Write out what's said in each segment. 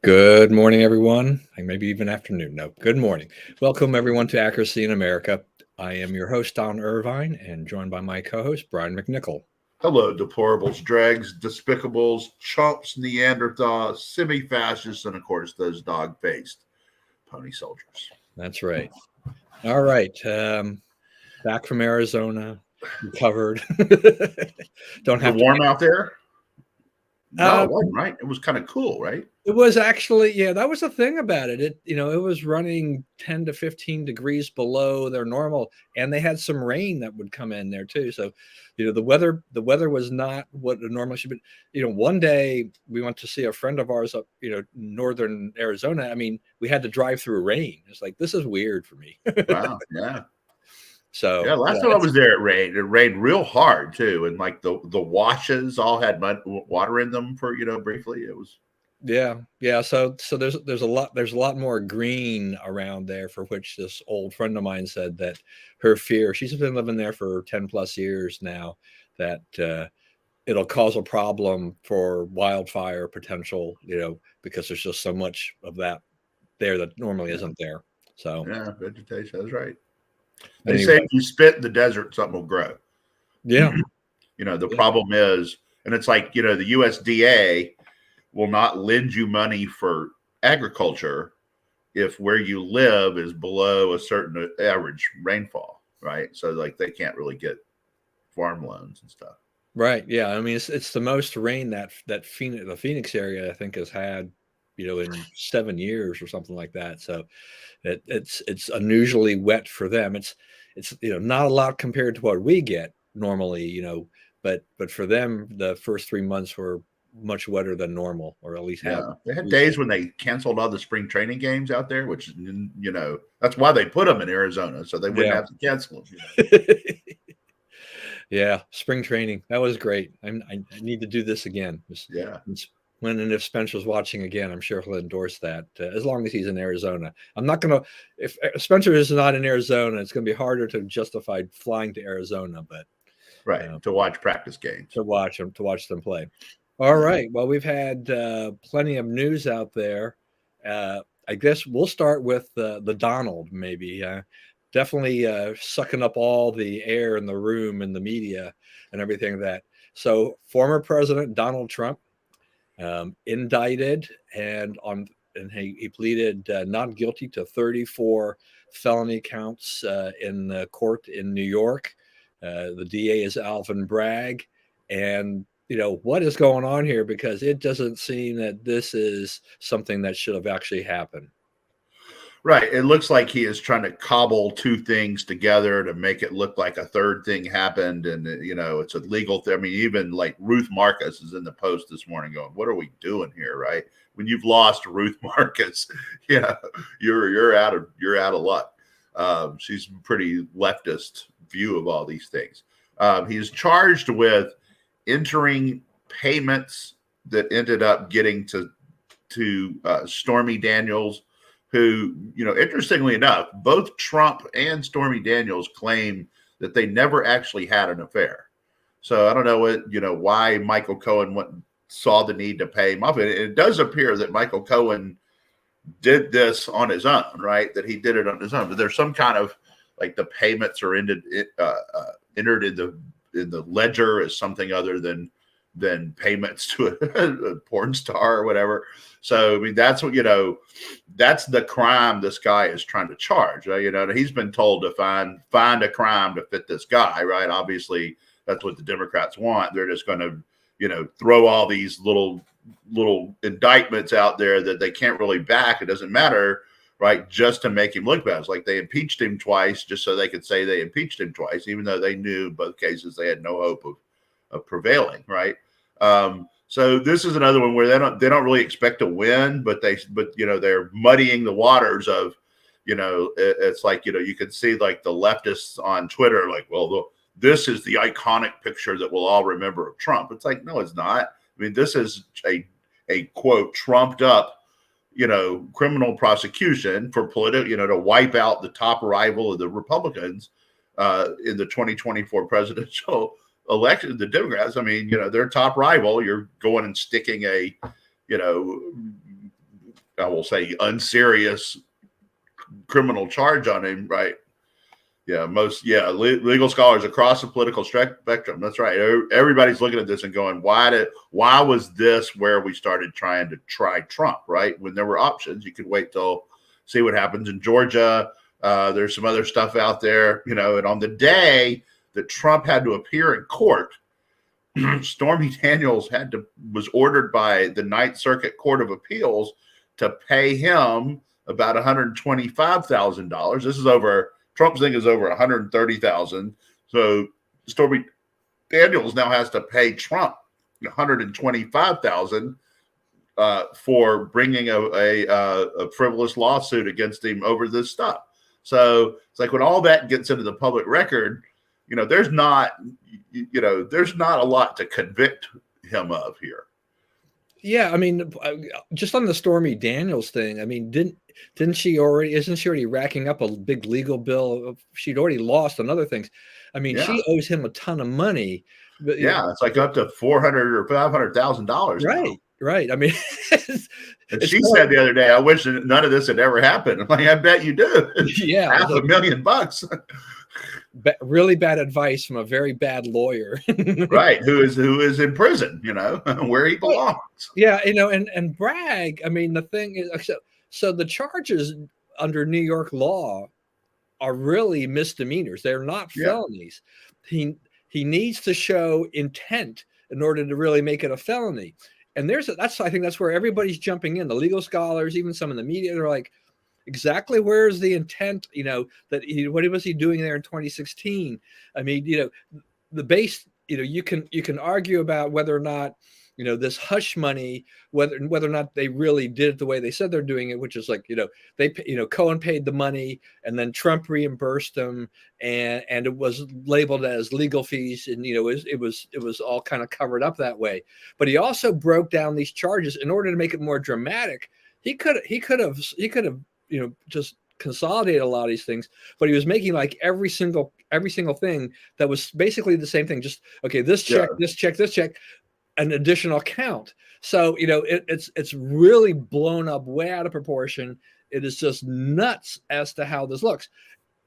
Good morning, everyone, and maybe even afternoon. No, good morning. Welcome, everyone, to Accuracy in America. I am your host, Don Irvine, and joined by my co host, Brian McNichol. Hello, deplorables, dregs, despicables, chumps, Neanderthals, semi-fascists, and of course those dog-faced pony soldiers. That's right. All right. Back from Arizona, recovered. Don't Was it have to. warm out there? No, Uh, it wasn't, right? It was kind of cool, right? It was actually, yeah, that was the thing about it. It was running 10 to 15 degrees below their normal, and they had some rain that would come in there too. So, the weather was not what it normally should be. One day we went to see a friend of ours up, northern Arizona. I mean, we had to drive through rain. It's like, this is weird for me. Wow, yeah. So, Yeah, last yeah, time I was there, it rained. It rained real hard too, and like the washes all had water in them for briefly. It was yeah. So there's a lot more green around there, for which this old friend of mine said that her fear, she's been living there for 10 plus years now, that it'll cause a problem for wildfire potential, because there's just so much of that there that normally yeah, isn't there. So yeah, vegetation. That's right. They say anyway, if you spit in the desert, something will grow. yeah, The yeah, problem is, and it's like the USDA will not lend you money for agriculture if where you live is below a certain average rainfall, right? So like they can't really get farm loans and stuff. right, yeah. I mean, it's the most rain the Phoenix area, I think, has had, in 7 years or something like that. So it's unusually wet for them. It's not a lot compared to what we get normally, but for them the first 3 months were much wetter than normal, or at least have Yeah, they had days recently. when they canceled all the spring training games out there, which that's why they put them in Arizona so they wouldn't Yeah. have to cancel them. Yeah, spring training, that was great. I need to do this again. Yeah, When and if Spencer's watching again, I'm sure he'll endorse that, as long as he's in Arizona. I'm not gonna If Spencer is not in Arizona, it's gonna be harder to justify flying to Arizona, but right. uh, To watch practice games. to watch them play. All Yeah. right. Well, we've had plenty of news out there. I guess we'll start with the Donald, maybe. Definitely sucking up all the air in the room and the media and everything that. So, former President Donald Trump, indicted, and he pleaded not guilty to 34 felony counts in the court in New York. The DA is Alvin Bragg, and what is going on here, because it doesn't seem that this is something that should have actually happened. Right. It looks like he is trying to cobble two things together to make it look like a third thing happened. And, it's a legal thing. I mean, even like Ruth Marcus is in the Post this morning going, what are we doing here? Right. When you've lost Ruth Marcus, you're out of luck. She's a pretty leftist view of all these things. He's charged with entering payments that ended up getting to Stormy Daniels, who, interestingly enough, both Trump and Stormy Daniels claim that they never actually had an affair. So I don't know why Michael Cohen saw the need to pay him off. It does appear that Michael Cohen did this on his own, right? That he did it on his own. But there's some kind of like the payments are entered in the ledger as something other than payments to a porn star or whatever. So I mean, that's the crime this guy is trying to charge. Right? He's been told to find a crime to fit this guy. Right? Obviously, that's what the Democrats want. They're just going to throw all these little indictments out there that they can't really back. It doesn't matter. Right, just to make him look bad. It's like they impeached him twice just so they could say they impeached him twice, even though they knew both cases they had no hope of prevailing, right? So this is another one where they don't really expect to win, but they're muddying the waters of, it's like you can see like the leftists on Twitter like, well, this is the iconic picture that we'll all remember of Trump. It's like, no, it's not. I mean, this is a quote trumped up criminal prosecution for political, to wipe out the top rival of the Republicans in the 2024 presidential election. The Democrats, I mean, their top rival, you're going and sticking a, you know, I will say, unserious criminal charge on him, right? Yeah, legal scholars across the political spectrum. That's right. Everybody's looking at this and going, why was this where we started trying to try Trump, right? When there were options, you could wait till see what happens in Georgia. There's some other stuff out there, and on the day that Trump had to appear in court, Stormy Daniels was ordered by the Ninth Circuit Court of Appeals to pay him about $125,000. This is over. Trump's thing is over $130,000. So Stormy Daniels now has to pay Trump $125,000 for bringing a frivolous lawsuit against him over this stuff. So it's like when all that gets into the public record, there's not a lot to convict him of here. Yeah, I mean, just on the Stormy Daniels thing, I mean, isn't she already racking up a big legal bill? She'd already lost on other things. I mean, she owes him a ton of money. But, it's like up to $400,000 or $500,000. Right, right. I mean, and she said the other day, "I wish none of this had ever happened." I'm like, I bet you do. Yeah, $500,000. Really bad advice from a very bad lawyer. Right, who is in prison, where he belongs. Yeah, and Bragg, I mean, the thing is, so the charges under New York law are really misdemeanors. They're not felonies. He needs to show intent in order to really make it a felony. And I think that's where everybody's jumping in. The legal scholars, even some in the media, they're like, exactly where is the intent, what was he doing there in 2016? I mean, the base, you can argue about whether or not, this hush money, whether or not they really did it the way they said they're doing it, which is like, Cohen paid the money and then Trump reimbursed them, and it was labeled as legal fees, and it was all kind of covered up that way. But he also broke down these charges in order to make it more dramatic. He could have just consolidate a lot of these things, but he was making like every single thing that was basically the same thing. Just, okay, this check, this check, this check, an additional count. So, it's really blown up way out of proportion. It is just nuts as to how this looks.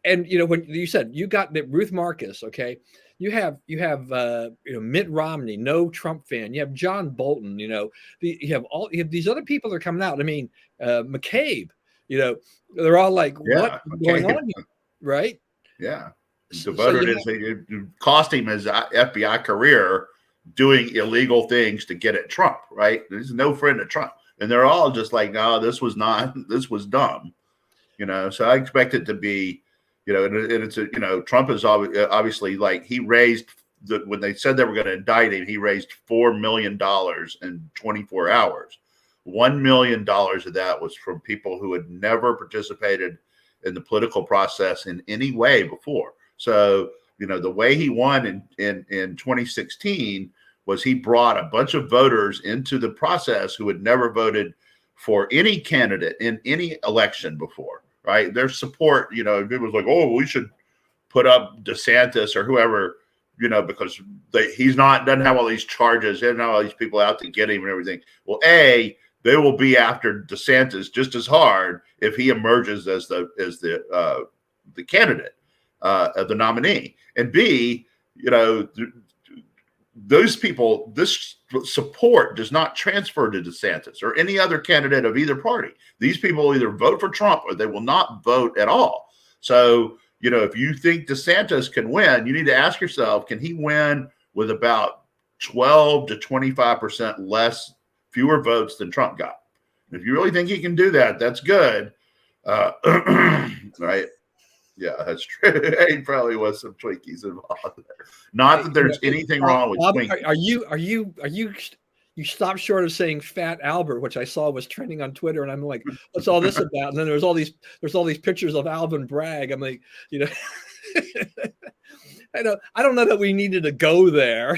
And, when you said you got Ruth Marcus, okay, you have Mitt Romney, no Trump fan. You have John Bolton, you have these other people that are coming out. I mean, McCabe, they're all like, what's going on here? Right? Yeah. Devoted it cost him his FBI career doing illegal things to get at Trump, right? There's no friend of Trump. And they're all just like, no, this was dumb. So I expect it to be, and it's Trump is obviously, like, he raised when they said they were going to indict him, he raised $4 million in 24 hours. $1 million of that was from people who had never participated in the political process in any way before. So, the way he won in 2016 was he brought a bunch of voters into the process who had never voted for any candidate in any election before, right? Their support, it was like, oh, we should put up DeSantis or whoever, because doesn't have all these charges, he doesn't have all these people out to get him and everything. Well, they will be after DeSantis just as hard if he emerges as the candidate, the nominee. And B, those people, this support does not transfer to DeSantis or any other candidate of either party. These people either vote for Trump or they will not vote at all. So, if you think DeSantis can win, you need to ask yourself, can he win with about 12 to 25% fewer votes than Trump got? If you really think he can do that, that's good. Right? Yeah, that's true. He probably was some Twinkies involved there. Not that there's anything wrong with Twinkies. Are you stopped short of saying Fat Albert, which I saw was trending on Twitter, and I'm like, what's all this about? And then there's all these pictures of Alvin Bragg. I'm like, I don't know that we needed to go there.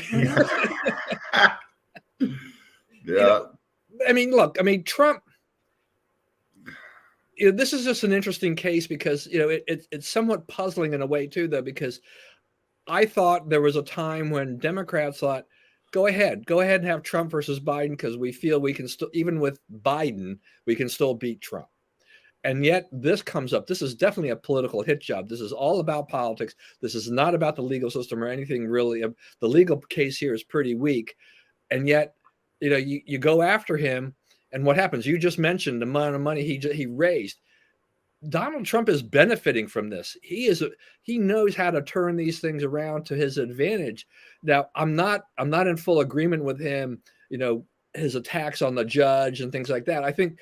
Yeah. I mean, look, Trump. This is just an interesting case because it's somewhat puzzling in a way too, though, because I thought there was a time when Democrats thought, go ahead and have Trump versus Biden, because we feel we can still, even with Biden, we can still beat Trump. And yet this comes up. This is definitely a political hit job. This is all about politics. This is not about the legal system or anything really. The legal case here is pretty weak. And yet, you go after him, and what happens? You just mentioned the amount of money he raised. Donald Trump is benefiting from this. He knows how to turn these things around to his advantage. Now, I'm not in full agreement with him, his attacks on the judge and things like that. I think,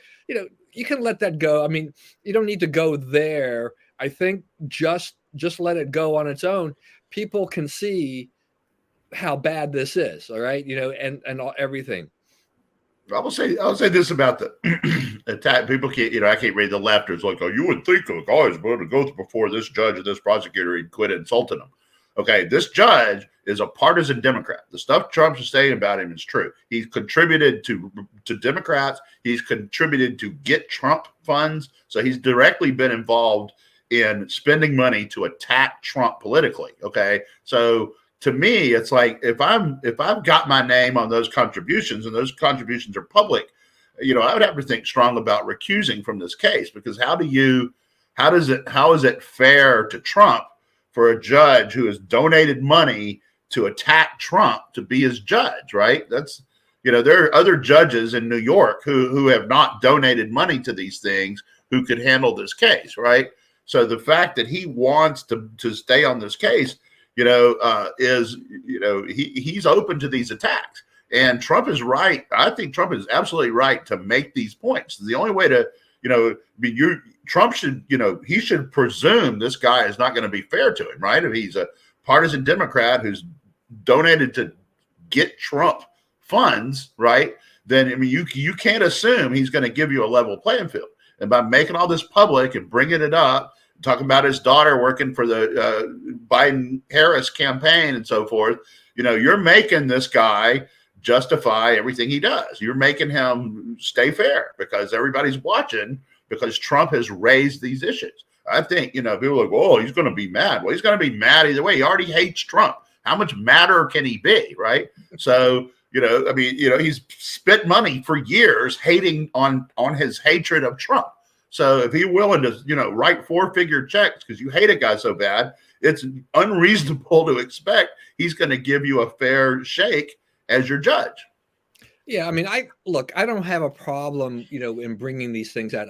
you can let that go. I mean, you don't need to go there. I think just let it go on its own. People can see how bad this is, all right, and everything. I'll say this about the attack. People can't, I can't read the left. It's like, oh, you would think the guys would go before this judge or this prosecutor and quit insulting them. Okay, this judge is a partisan Democrat. The stuff Trump is saying about him is true. He's contributed to Democrats. He's contributed to get Trump funds. So he's directly been involved in spending money to attack Trump politically. Okay, so to me, it's like if I've got my name on those contributions and those contributions are public, I would have to think strong about recusing from this case, because how is it fair to Trump for a judge who has donated money to attack Trump to be his judge, right? That's, there are other judges in New York who have not donated money to these things who could handle this case, right? So the fact that he wants to stay on this case, he's open to these attacks. And Trump is right. I think Trump is absolutely right to make these points. The only way to, Trump should, he should presume this guy is not going to be fair to him, right? If he's a partisan Democrat who's donated to get Trump funds, right? Then, you can't assume he's going to give you a level playing field. And by making all this public and bringing it up, talking about his daughter working for the Biden-Harris campaign and so forth, you're making this guy justify everything he does. You're making him stay fair because everybody's watching, because Trump has raised these issues. I think, people are like, oh, he's going to be mad. Well, he's going to be mad either way. He already hates Trump. How much madder can he be, right? So, he's spent money for years hating on his hatred of Trump. So if he's willing to, write 4-figure checks because you hate a guy so bad, it's unreasonable to expect he's going to give you a fair shake as your judge. Yeah, I don't have a problem, in bringing these things out.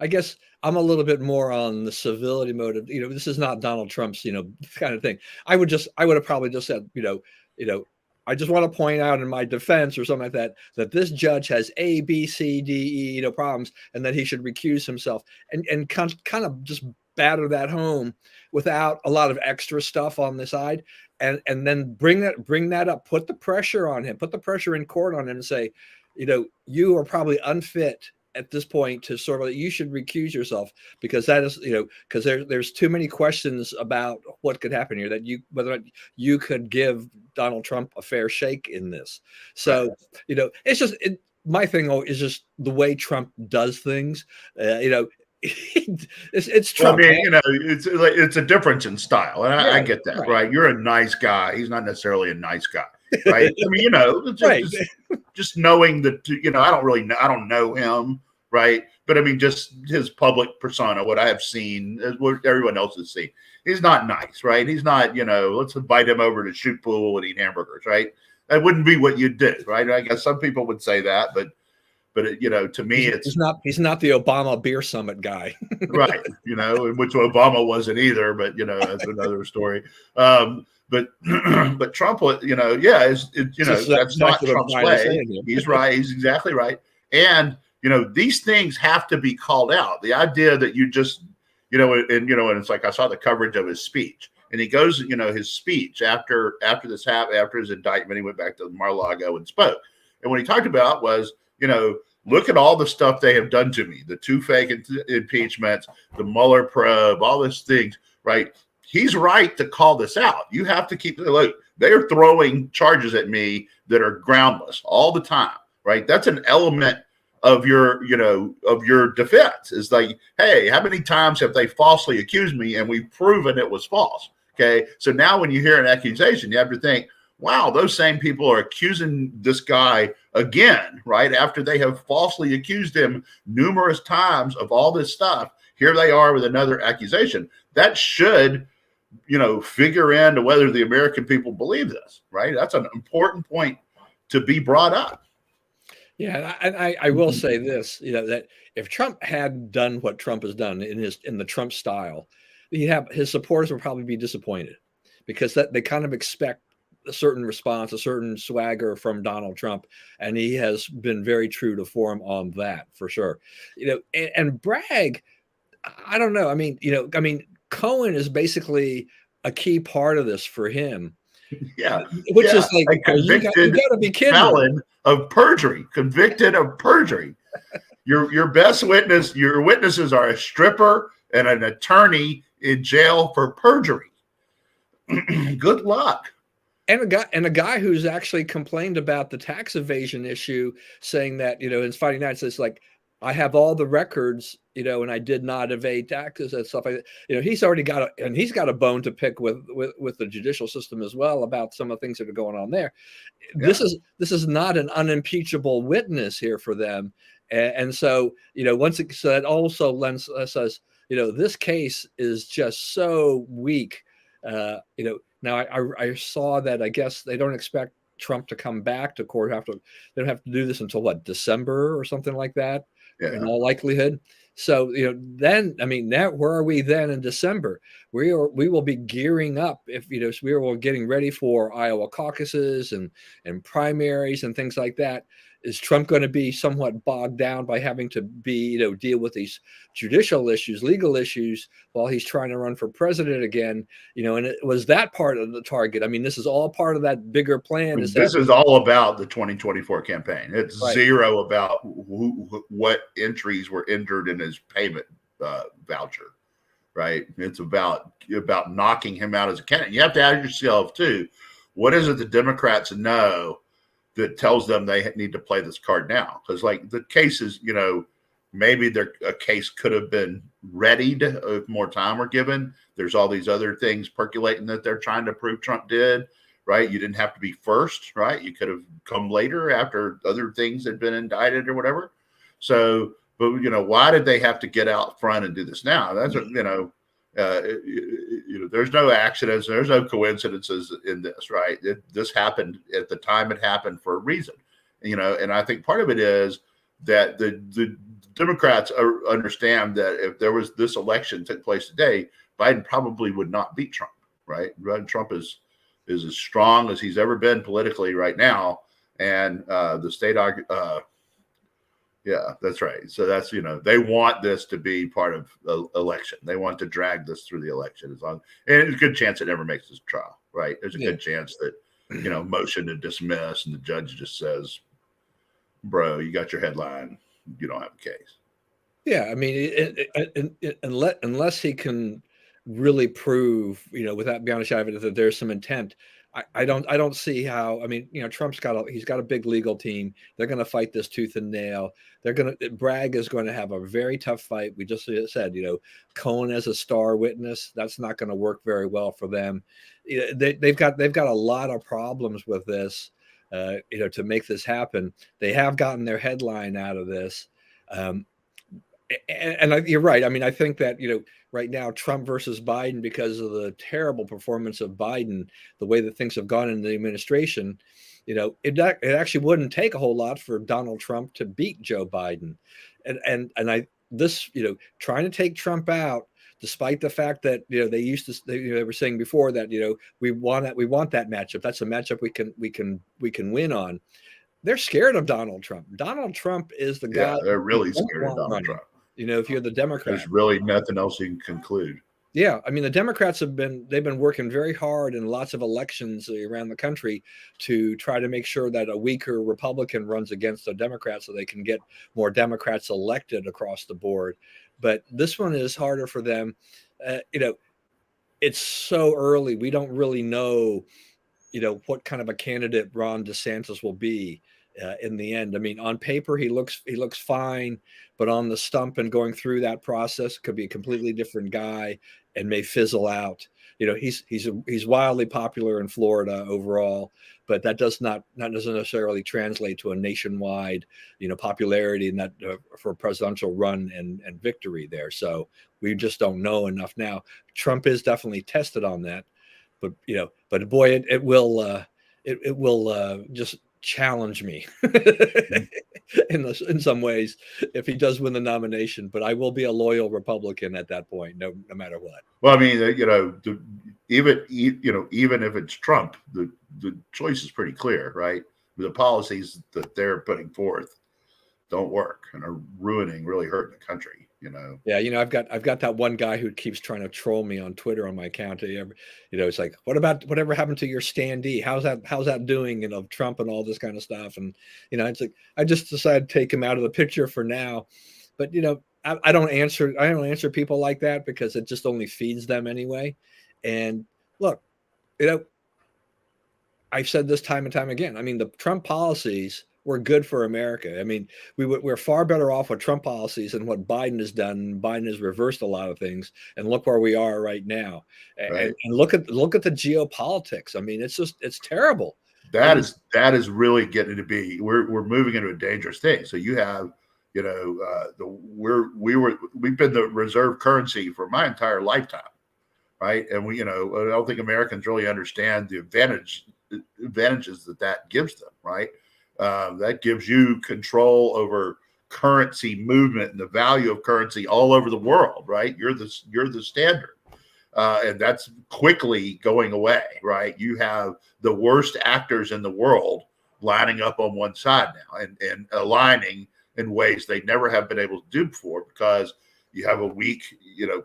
I guess I'm a little bit more on the civility mode of, this is not Donald Trump's, kind of thing. I would have probably just said, I just want to point out in my defense or something like that this judge has A, B, C, D, E, problems, and that he should recuse himself, and kind of just batter that home without a lot of extra stuff on the side. And then bring that up, put the pressure on him, put the pressure in court on him and say, you are probably unfit at this point to sort of, you should recuse yourself, because that is, because there's too many questions about what could happen here, that whether you could give Donald Trump a fair shake in this. So, it's just, my thing is just the way Trump does things, it's Trump. It's a difference in style, and I get that, right? You're a nice guy. He's not necessarily a nice guy, right? Just knowing that, I don't know him, right? But just his public persona, what I have seen, what everyone else has seen, he's not nice, right? He's not, let's invite him over to shoot pool and eat hamburgers, right? That wouldn't be what you'd do, right? I guess some people would say that, but to me, he's not the Obama beer summit guy, right? Which Obama wasn't either, but that's another story. But Trump, that's not Trump's way. He's right. He's exactly right. And these things have to be called out. The idea that you just, and it's like I saw the coverage of his speech, and he goes, his speech after this happened, after his indictment, he went back to Mar-a-Lago and spoke, and what he talked about was, look at all the stuff they have done to me, the 2 fake impeachments, the Mueller probe, all these things, right? He's right to call this out. You have to look, they're throwing charges at me that are groundless all the time, right? That's an element of your defense. Is like, hey, how many times have they falsely accused me and we've proven it was false? Okay. So now when you hear an accusation, you have to think, wow, those same people are accusing this guy again, right? After they have falsely accused him numerous times of all this stuff. Here they are with another accusation. That should, figure into whether the American people believe this, right? That's an important point to be brought up. Yeah, and I will say this, that if Trump had done what Trump has done in the Trump style, his supporters would probably be disappointed, because that they kind of expect a certain response, a certain swagger from Donald Trump, and he has been very true to form on that for sure. And Bragg, I don't know. Cohen is basically a key part of this for him. Yeah, Which is like, a convicted you got to be kidding felon of perjury, convicted of perjury. Your best witness, your witnesses are a stripper and an attorney in jail for perjury. Good luck. And a guy who's actually complained about the tax evasion issue, saying that, in Fighting Nights, it's like, I have all the records, and I did not evade taxes and stuff like that. He's already got he's got a bone to pick with the judicial system as well about some of the things that are going on there. Yeah. This is not an unimpeachable witness here for them. And so, so that also lends us, this case is just so weak. Now I saw that, I guess they don't expect Trump to come back to court they don't have to do this until what, December or something like that. Yeah. In all likelihood. So, then, now where are we then in December? We will be gearing up if, we are getting ready for Iowa caucuses and primaries and things like that. Is Trump going to be somewhat bogged down by having to deal with these judicial issues, legal issues, while he's trying to run for president again? And it was that part of the target. This is all part of that bigger plan. This is all about the 2024 campaign. It's right. Zero about what entries were entered in his payment voucher, right? It's about knocking him out as a candidate. You have to ask yourself too, what is it the Democrats know that tells them they need to play this card now? Because like the cases, maybe a case could have been readied if more time were given. There's all these other things percolating that they're trying to prove Trump did, right? You didn't have to be first, right? You could have come later after other things had been indicted or whatever. So, but why did they have to get out front and do this now? That's there's no accidents, there's no coincidences in this, right? This happened at the time it happened for a reason, and I think part of it is that the Democrats understand that if there was this election took place today, Biden probably would not beat Trump, right? Trump is as strong as he's ever been politically right now, and the state yeah, that's right. So that's, they want this to be part of the election. They want to drag this through the election and there's a good chance it never makes this trial, right? There's a good chance that, motion to dismiss and the judge just says, bro, you got your headline. You don't have a case. Yeah. Unless he can really prove, without beyond a shadow of it, that there's some intent, I don't see how. Trump's he's got a big legal team. They're going to fight this tooth and nail. Bragg is going to have a very tough fight. We just said, Cohen as a star witness, that's not going to work very well for them. They've got a lot of problems with this, to make this happen. They have gotten their headline out of this. And you're right. I think that, right now, Trump versus Biden, because of the terrible performance of Biden, the way that things have gone in the administration, it actually wouldn't take a whole lot for Donald Trump to beat Joe Biden. Trying to take Trump out, despite the fact that, they were saying before that, we want that matchup. That's a matchup we can win on. They're scared of Donald Trump. Donald Trump is the guy. Yeah, they're really scared of Donald Trump. If you're the Democrat, there's really nothing else you can conclude. Yeah, the Democrats they've been working very hard in lots of elections around the country to try to make sure that a weaker Republican runs against a Democrat so they can get more Democrats elected across the board. But this one is harder for them. It's so early. We don't really know, what kind of a candidate Ron DeSantis will be. In the end, on paper he looks fine, but on the stump and going through that process could be a completely different guy and may fizzle out. he's wildly popular in Florida overall, but that doesn't necessarily translate to a nationwide, popularity and that for a presidential run and victory there. So we just don't know enough now. Trump is definitely tested on that, but boy, it will just challenge me in some ways if he does win the nomination. But I will be a loyal Republican at that point, no matter what. Well, I mean, even if it's Trump, the choice is pretty clear, right? The policies that they're putting forth don't work and are really hurting the country. Yeah, I've got that one guy who keeps trying to troll me on Twitter on my account. It's like, whatever happened to your standee? How's that doing? Trump and all this kind of stuff. And it's like I just decided to take him out of the picture for now. But I don't answer people like that because it just only feeds them anyway. And look, I've said this time and time again. I mean, the Trump policies were good for America. I mean, we're far better off with Trump policies than what Biden has done. Biden has reversed a lot of things, and look where we are right now. Right. And look at the geopolitics. I mean, it's terrible. That is really getting to be. We're moving into a dangerous thing. So you have, we've been the reserve currency for my entire lifetime, right? And I don't think Americans really understand the advantages that gives them, right? That gives you control over currency movement and the value of currency all over the world, right? You're the standard, and that's quickly going away, right? You have the worst actors in the world lining up on one side now and aligning in ways they never have been able to do before because you have a weak,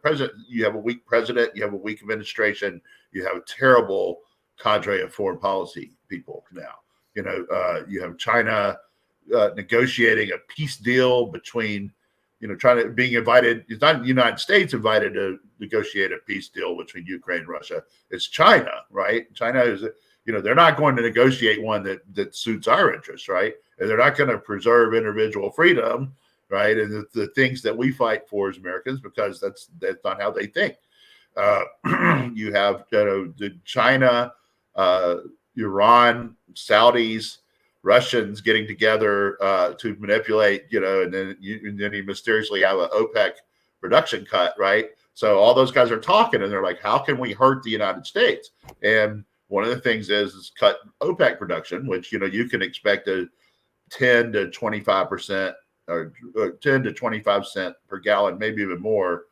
president. You have a weak president. You have a weak administration. You have a terrible cadre of foreign policy people now. You have China negotiating a peace deal between, being invited. It's not the United States invited to negotiate a peace deal between Ukraine and Russia. It's China, right? China is, they're not going to negotiate one that suits our interests, right? And they're not going to preserve individual freedom, right? And the things that we fight for as Americans, because that's not how they think. You have, the China, Iran, Saudis, Russians getting together to manipulate, and then you mysteriously have an OPEC production cut, right? So all those guys are talking, and they're like, "How can we hurt the United States?" And one of the things is cut OPEC production, which you can expect a 10 to 25% or 10 to 25 cent per gallon, maybe even more,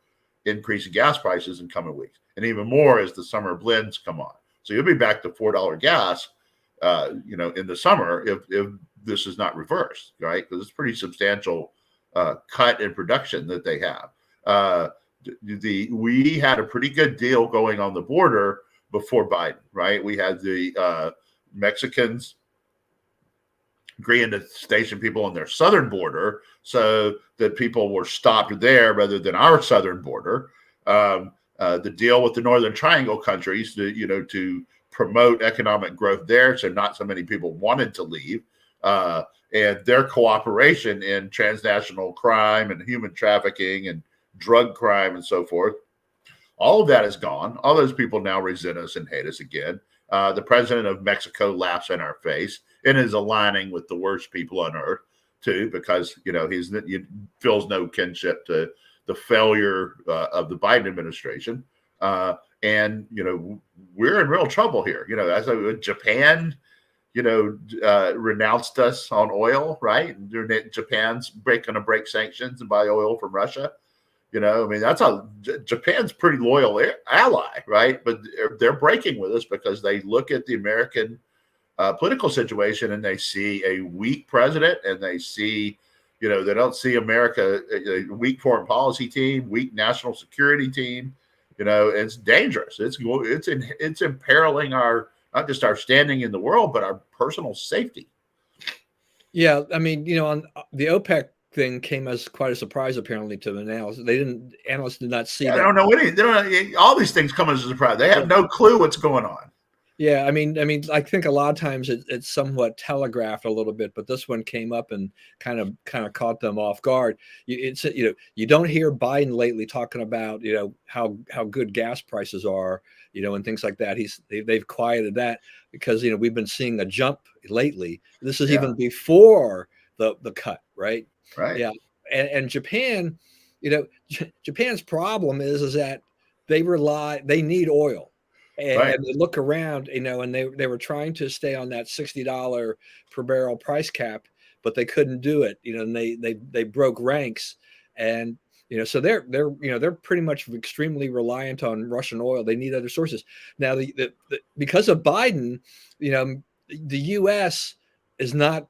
increase in gas prices in coming weeks, and even more as the summer blends come on. So you'll be back to $4 gas, in the summer if this is not reversed, right? Because it's pretty substantial cut in production that they have. We had a pretty good deal going on the border before Biden, right? We had the Mexicans agreeing to station people on their southern border so that people were stopped there rather than our southern border. The deal with the Northern Triangle countries to promote economic growth there, so not so many people wanted to leave, and their cooperation in transnational crime and human trafficking and drug crime and so forth. All of that is gone. All those people now resent us and hate us again. The president of Mexico laughs in our face and is aligning with the worst people on earth too, because he feels no kinship to the failure of the Biden administration. And we're in real trouble here. As Japan, renounced us on oil, right? And Japan's going to break sanctions and buy oil from Russia. That's Japan's pretty loyal ally, right? But they're breaking with us because they look at the American political situation and they see a weak president, and they see, they don't see America, a weak foreign policy team, weak national security team. It's dangerous. It's imperiling not just our standing in the world, but our personal safety. Yeah, I mean, on the OPEC thing came as quite a surprise apparently to the analysts. Analysts did not see that. I don't know all these things come as a surprise. They have no clue what's going on. Yeah, I mean, I think a lot of times it's somewhat telegraphed a little bit, but this one came up and kind of caught them off guard. You don't hear Biden lately talking about how good gas prices are, and things like that. They've quieted that because we've been seeing a jump lately. This is Yeah, even before the cut, right? right, Yeah, and Japan, Japan's problem is that they need oil right. and they look around, and they were trying to stay on that $60 per barrel price cap, but they couldn't do it, and they broke ranks, and so they're pretty much extremely reliant on Russian oil. They need other sources now. Because of Biden, the U.S. does not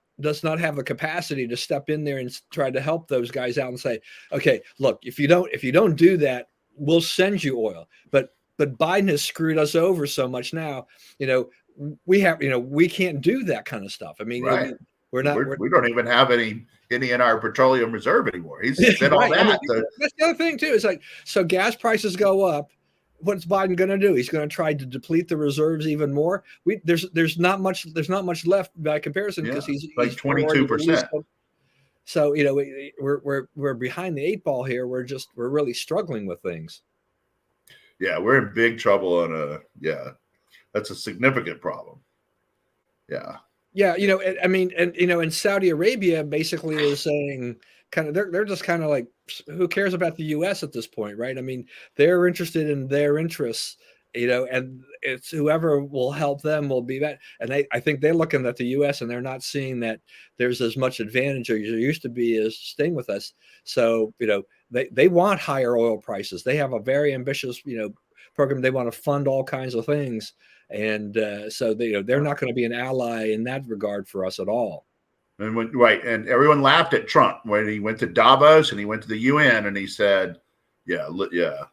have the capacity to step in there and try to help those guys out and say, okay, look, if you don't do that, we'll send you oil. But Biden has screwed us over so much now. You know, we can't do that kind of stuff. I mean, Right. we're not. We're, We don't even have any in our petroleum reserve anymore. He's spent all right. I mean, that. that's the other thing too. It's like, so gas prices go up. What's Biden going to do? He's going to try to deplete the reserves even more. There's not much left by comparison because Yeah, he's like already released 22%. them. So we're behind the eight ball here. We're really struggling with things. Yeah, we're in big trouble on that's a significant problem. Yeah. Yeah, I mean, and Saudi Arabia basically is saying they're just kind of like, who cares about the U.S. at this point, right? I mean, they're interested in their interests, and it's whoever will help them will be that. And I think they're looking at the U.S. and they're not seeing that there's as much advantage as there used to be as staying with us. So they want higher oil prices. They have a very ambitious program. They want to fund all kinds of things. And so they're not going to be an ally in that regard for us at all. And everyone laughed at Trump when he went to Davos and he went to the UN and he said, yeah, yeah.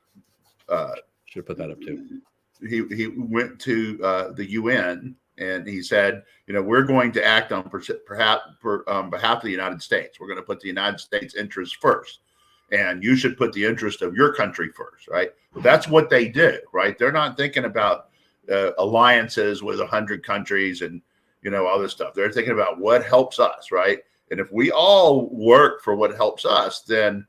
Should put that up too. He went to the UN and he said, we're going to act on behalf of the United States. We're going to put the United States interests first, and you should put the interest of your country first, right? That's what they do, right? They're not thinking about alliances with 100 countries and all this stuff. They're thinking about what helps us, right? And if we all work for what helps us, then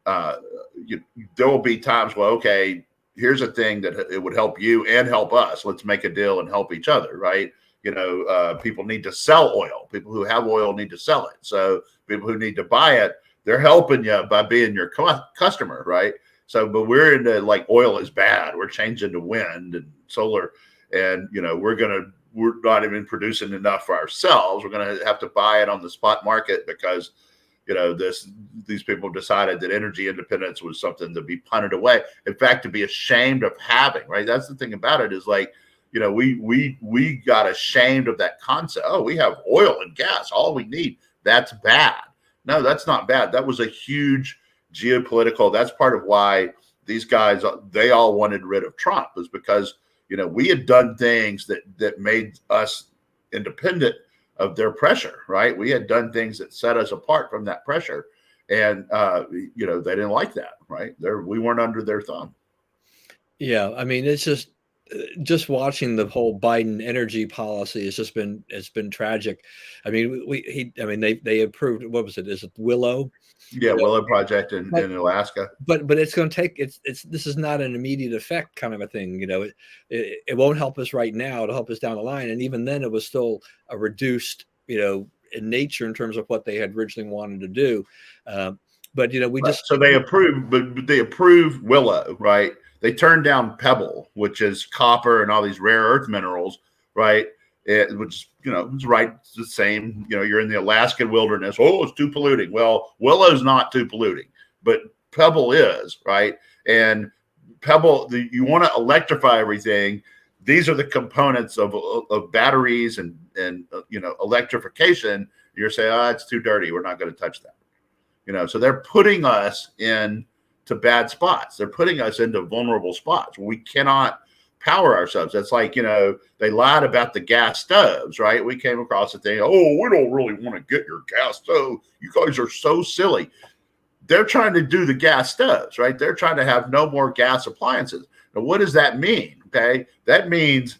there will be times, well, okay, here's a thing that it would help you and help us. Let's make a deal and help each other, right? People need to sell oil. People who have oil need to sell it. So people who need to buy it, they're helping you by being your customer, right? So, but we're into like oil is bad. We're changing to wind and solar, and we're not even producing enough for ourselves. We're going to have to buy it on the spot market because these people decided that energy independence was something to be punted away. In fact, to be ashamed of having, right? That's the thing about it is like, we got ashamed of that concept. Oh, we have oil and gas, all we need. That's bad. No, that's not bad. That was a huge geopolitical. That's part of why these guys, they all wanted rid of Trump, was because, we had done things that made us independent of their pressure, right? We had done things that set us apart from that pressure. And, they didn't like that, right? We weren't under their thumb. Yeah. I mean, it's just watching the whole Biden energy policy it's been tragic. I mean, they approved, what was it? Is it Willow? Yeah. Willow Project in Alaska. But it's going to take, this is not an immediate effect kind of a thing. It won't help us right now. It'll help us down the line. And even then it was still a reduced, in nature in terms of what they had originally wanted to do. But so they approved, but they approved Willow, right? They turned down Pebble, which is copper and all these rare earth minerals, right? Which it's right. It's the same. You're in the Alaskan wilderness. Oh, it's too polluting. Well, Willow's not too polluting, but Pebble is, right? And Pebble, you want to electrify everything. These are the components of batteries and electrification. You're saying, it's too dirty. We're not going to touch that. So they're putting us in to bad spots. They're putting us into vulnerable spots where we cannot power ourselves. That's like, they lied about the gas stoves, right? We came across a thing. Oh, we don't really want to get your gas stove. You guys are so silly. They're trying to do the gas stoves, right? They're trying to have no more gas appliances. Now, what does that mean? Okay. That means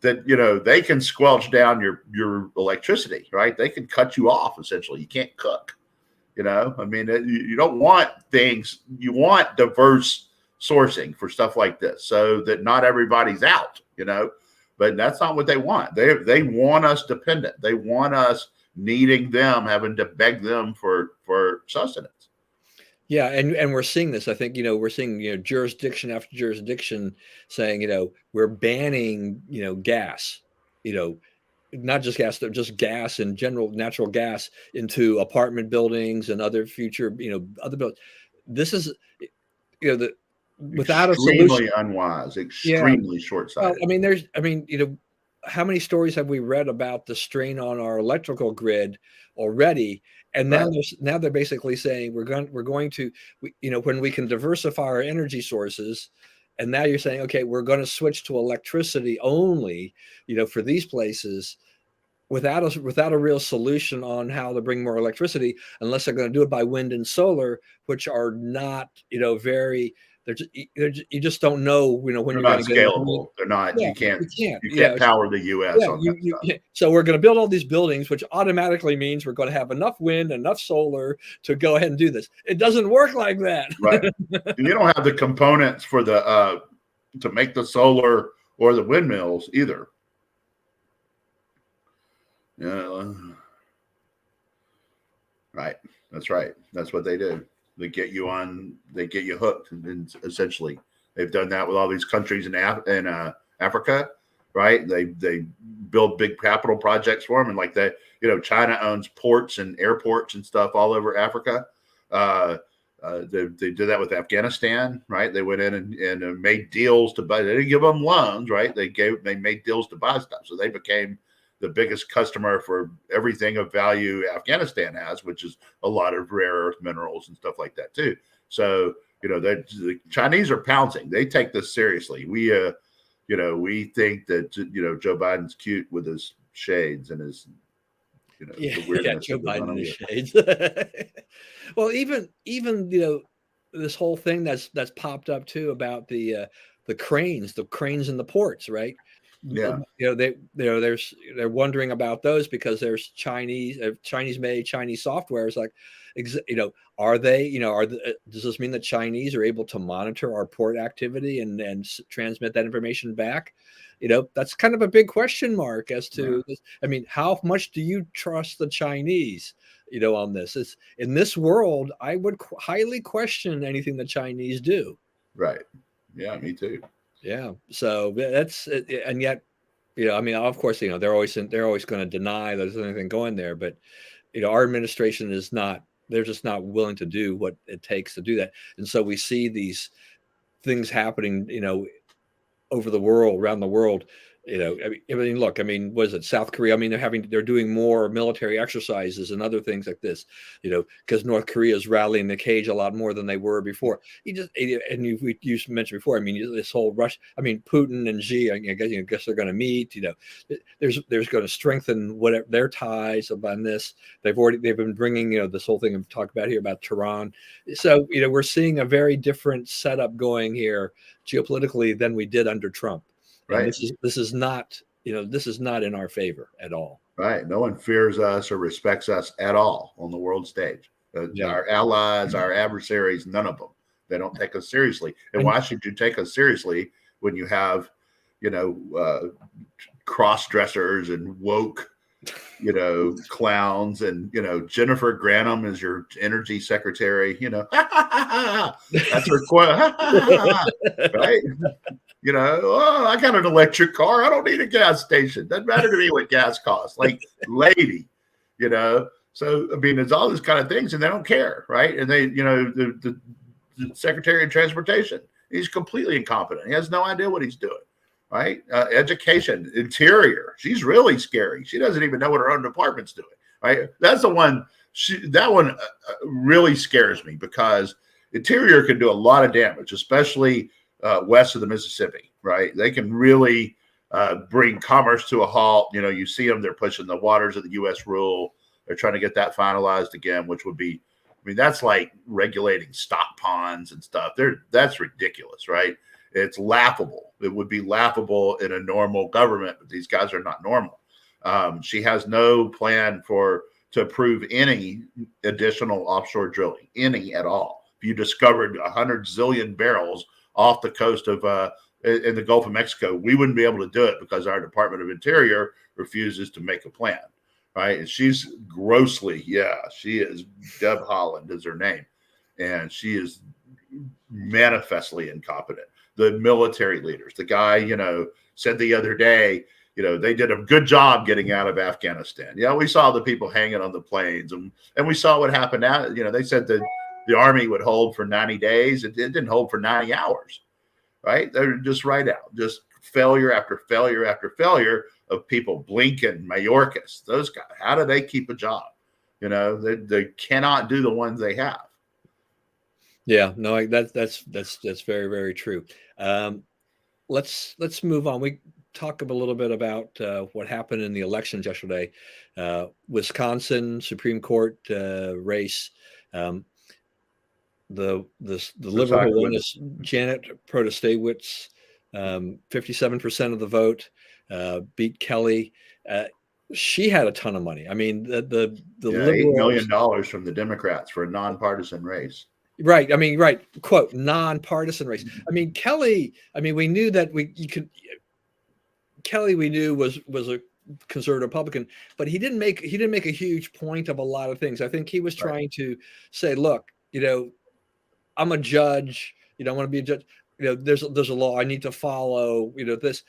that, they can squelch down your electricity, right? They can cut you off essentially. You can't cook. I mean, you don't want things. You want diverse sourcing for stuff like this, so that not everybody's out. But that's not what they want. They want us dependent. They want us needing them, having to beg them for sustenance. Yeah, and we're seeing this. I think we're seeing jurisdiction after jurisdiction saying we're banning gas, not just gas, just gas in general, natural gas into apartment buildings and other future other buildings. This is the without a solution. Extremely unwise, Yeah. extremely short-sighted. Well, how many stories have we read about the strain on our electrical grid already? And now Right. they're basically saying we're going to when we can diversify our energy sources, and now you're saying, okay, we're going to switch to electricity only, for these places without a real solution on how to bring more electricity, unless they're going to do it by wind and solar, which are not, very, you just don't know, when They're you're not going to get enough wind. scalable. They're not. Yeah, You can't. you can't. You can't power the U.S. Yeah, on that stuff. so we're going to build all these buildings, which automatically means we're going to have enough wind, enough solar to go ahead and do this. It doesn't work like that. Right. And you don't have the components for the to make the solar or the windmills either. Yeah. Right. That's right. That's what they do. They get you hooked, and essentially they've done that with all these countries in Africa, right? They build big capital projects for them, and like that, China owns ports and airports and stuff all over Africa. They did that with Afghanistan, right? They went in and made deals to buy. They didn't give them loans, right? They made deals to buy stuff, so they became the biggest customer for everything of value Afghanistan has, which is a lot of rare earth minerals and stuff like that too. So, the Chinese are pouncing. They take this seriously. We think that, Joe Biden's cute with his shades and his, the weirdness Joe that goes on Biden over in his there. shades. Well, even this whole thing that's popped up too about the cranes in the ports, right? Yeah. They're wondering about those because there's Chinese made Chinese software. It's like, are they, does this mean that Chinese are able to monitor our port activity and transmit that information back? That's kind of a big question mark as to this. I mean, how much do you trust the Chinese, on this? It's in this world, I would highly question anything the Chinese do. Right. Yeah, me too. Yeah. So that's, and yet, I mean, of course, they're always going to deny there's anything going there, but, our administration is not, they're just not willing to do what it takes to do that. And so we see these things happening, over the world, around the world. Look, what is it, South Korea? I mean, they're doing more military exercises and other things like this, because North Korea is rattling the cage a lot more than they were before. You mentioned before. I mean, this whole rush. I mean, Putin and Xi. I guess they're going to meet. There's going to strengthen whatever their ties on this. They've been bringing this whole thing I've talked about here about Tehran. So we're seeing a very different setup going here geopolitically than we did under Trump. And Right. this is not in our favor at all. Right. No one fears us or respects us at all on the world stage. Our allies, our adversaries, none of them. They don't take us seriously. And why should you take us seriously when you have, cross dressers and woke, clowns, and Jennifer Granholm is your energy secretary. That's her quote. Right. I got an electric car. I don't need a gas station. Doesn't matter to me what gas costs. Like, lady, So, I mean, it's all these kind of things, and they don't care, right? And they, the Secretary of Transportation, he's completely incompetent. He has no idea what he's doing, right? Education, Interior, she's really scary. She doesn't even know what her own department's doing, right? That's the one. That one really scares me, because Interior can do a lot of damage, especially west of the Mississippi, right? They can really bring commerce to a halt. You see them, they're pushing the waters of the U.S. rule. They're trying to get that finalized again, which would be, that's like regulating stock ponds and stuff. That's ridiculous, right? It's laughable It would be laughable in a normal government, but these guys are not normal. She has no plan to approve any additional offshore drilling, any at all. If you discovered 100 zillion barrels off the coast of in the Gulf of Mexico, we wouldn't be able to do it because our Department of Interior refuses to make a plan, right? And she's grossly, she is, Deb Haaland is her name, and she is manifestly incompetent. The military leaders, the guy, said the other day, they did a good job getting out of Afghanistan. We saw the people hanging on the planes, and we saw what happened now. They said that the army would hold for 90 days. It didn't hold for 90 hours, right? They're just right out, just failure after failure after failure of people. Blinken, Mayorkas, those guys, how do they keep a job? They cannot do the ones they have. Yeah, no, that's very, very true. Let's move on. We talk a little bit about what happened in the elections yesterday. Wisconsin Supreme Court race. The liberal who won is Janet Protasiewicz, 57% of the vote, beat Kelly. She had a ton of money. I mean, the $8 million from the Democrats for a nonpartisan race. Right. I mean, right. Quote, nonpartisan race. I mean, Kelly, we knew that Kelly, we knew was a conservative Republican, but he didn't make a huge point of a lot of things. I think he was trying to say, look, I'm a judge, I want to be a judge. There's a law I need to follow, this.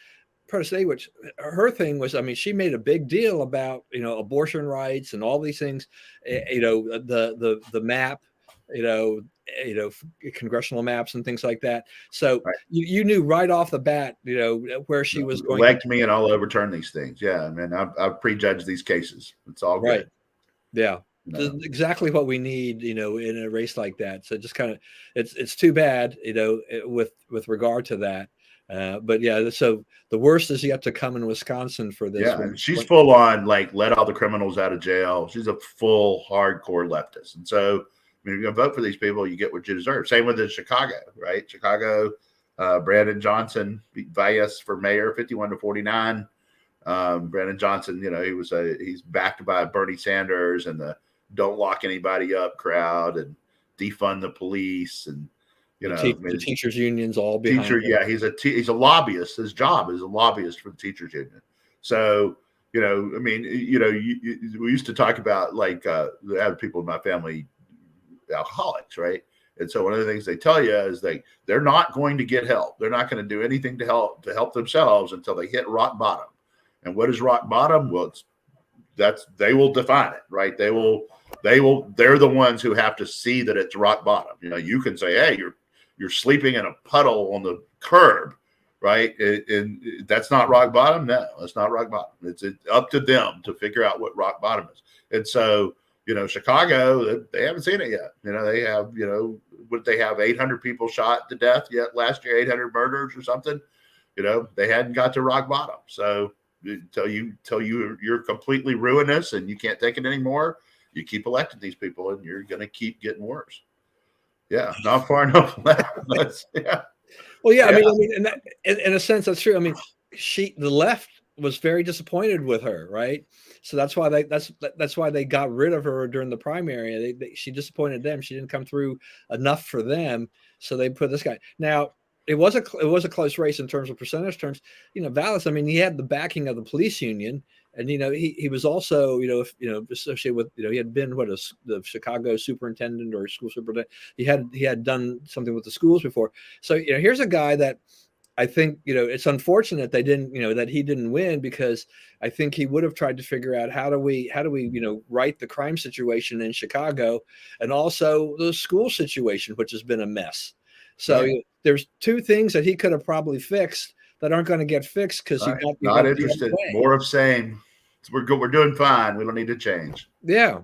Protasiewicz, her thing was, she made a big deal about, abortion rights and all these things, the map, congressional maps and things like that. So you knew right off the bat, where she was going. Elect me and I'll overturn these things. Yeah. I've prejudged these cases. It's all good. Right. Yeah. Exactly what we need, in a race like that. So just kind of, it's too bad, with regard to that. But yeah, so the worst is yet to come in Wisconsin for this. Yeah, and she's full on let all the criminals out of jail. She's a full hardcore leftist, and so you're going to vote for these people, you get what you deserve. Same with Chicago, right? Chicago, Brandon Johnson beat Valles for mayor, 51-49. Brandon Johnson, he's backed by Bernie Sanders and the "don't lock anybody up" crowd and defund the police and. The teachers unions all behind him. Yeah, he's a lobbyist. His job is a lobbyist for the teachers union. So, we used to talk about I have people in my family, alcoholics, right? And so one of the things they tell you is they're not going to get help. They're not going to do anything to help themselves until they hit rock bottom. And what is rock bottom? Well, they will define it, right? They're the ones who have to see that it's rock bottom. You can say, hey, you're sleeping in a puddle on the curb, right? And that's not rock bottom. No, that's not rock bottom. It's up to them to figure out what rock bottom is. And so, Chicago, they haven't seen it yet. They have, would they have 800 people shot to death yet last year, 800 murders or something? They hadn't got to rock bottom. So until you're completely ruinous and you can't take it anymore, you keep electing these people and you're going to keep getting worse. Yeah, not far enough left. Yeah. Well, yeah. In a sense, that's true. The left was very disappointed with her, right? So that's why they got rid of her during the primary. She disappointed them. She didn't come through enough for them, so they put this guy. Now, it was a close race in terms of percentage terms. Valles, he had the backing of the police union. And he was also associated with he had been the Chicago superintendent or school superintendent. He had done something with the schools before. So here's a guy that I think it's unfortunate that he didn't win, because I think he would have tried to figure out how do we right the crime situation in Chicago and also the school situation, which has been a mess. So there's two things that he could have probably fixed that aren't going to get fixed because not interested. More of same. We're good. We're doing fine. We don't need to change. Yeah.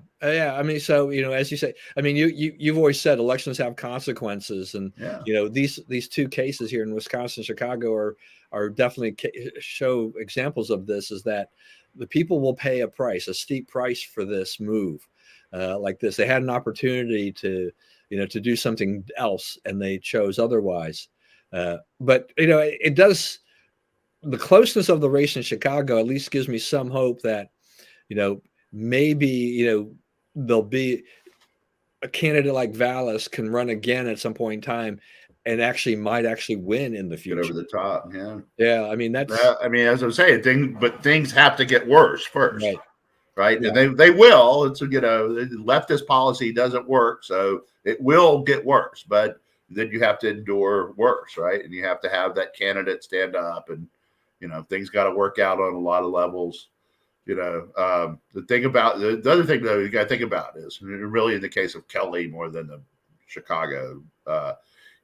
So as you say, you've always said elections have consequences, and these two cases here in Wisconsin, Chicago are definitely show examples of this. Is that the people will pay a steep price for this move, like this. They had an opportunity to do something else, and they chose otherwise. But it does. The closeness of the race in Chicago at least gives me some hope that maybe there'll be a candidate like Valles can run again at some point in time and might actually win in the Get over future. the top. Yeah. Yeah, I mean that's as I'm saying, things have to get worse first. right. Right. Yeah. And they will. It's leftist policy doesn't work. So it will get worse, but then you have to endure worse, right? And you have to have that candidate stand up, and things got to work out on a lot of levels. The thing about the other thing though you got to think about is really in the case of Kelly more than the Chicago